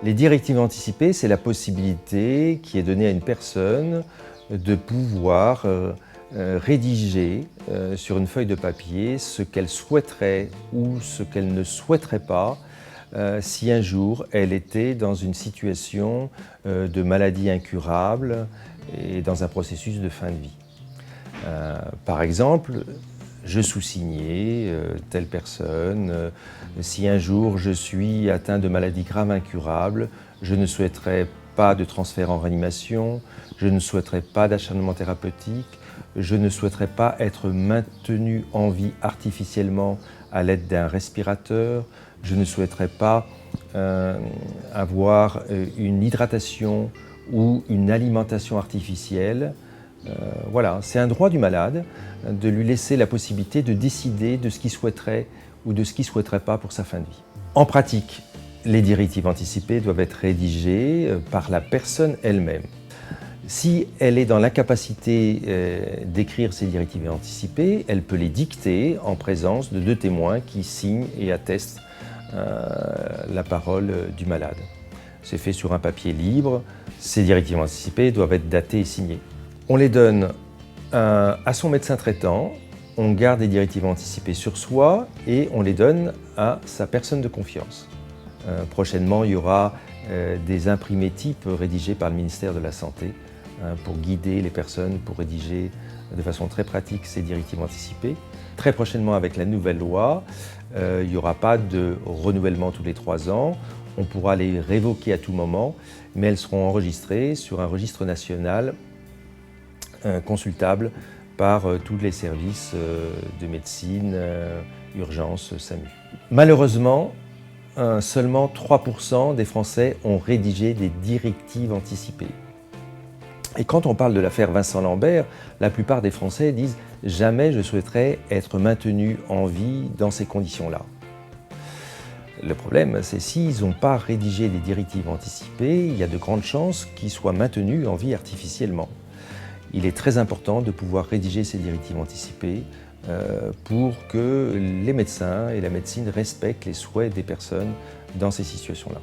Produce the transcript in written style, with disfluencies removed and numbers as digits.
Les directives anticipées, c'est la possibilité qui est donnée à une personne de pouvoir rédiger sur une feuille de papier ce qu'elle souhaiterait ou ce qu'elle ne souhaiterait pas si un jour elle était dans une situation de maladie incurable et dans un processus de fin de vie. Par exemple, je sous-signais telle personne, si un jour je suis atteint de maladie grave incurable, je ne souhaiterais pas de transfert en réanimation, je ne souhaiterais pas d'acharnement thérapeutique, je ne souhaiterais pas être maintenu en vie artificiellement à l'aide d'un respirateur, je ne souhaiterais pas avoir une hydratation ou une alimentation artificielle. Voilà, c'est un droit du malade de lui laisser la possibilité de décider de ce qu'il souhaiterait ou de ce qu'il ne souhaiterait pas pour sa fin de vie. En pratique, les directives anticipées doivent être rédigées par la personne elle-même. Si elle est dans l'incapacité d'écrire ces directives anticipées, elle peut les dicter en présence de 2 témoins qui signent et attestent la parole du malade. C'est fait sur un papier libre. Ces directives anticipées doivent être datées et signées. On les donne à son médecin traitant, on garde les directives anticipées sur soi et on les donne à sa personne de confiance. Prochainement, il y aura des imprimés types rédigés par le ministère de la Santé pour guider les personnes, pour rédiger de façon très pratique ces directives anticipées. Très prochainement, avec la nouvelle loi, il n'y aura pas de renouvellement tous les 3 ans. On pourra les révoquer à tout moment, mais elles seront enregistrées sur un registre national consultable par tous les services de médecine, urgence, SAMU. Malheureusement, seulement 3% des Français ont rédigé des directives anticipées. Et quand on parle de l'affaire Vincent Lambert, la plupart des Français disent « jamais je souhaiterais être maintenu en vie dans ces conditions-là ». Le problème, c'est s'ils n'ont pas rédigé des directives anticipées, il y a de grandes chances qu'ils soient maintenus en vie artificiellement. Il est très important de pouvoir rédiger ces directives anticipées pour que les médecins et la médecine respectent les souhaits des personnes dans ces situations-là.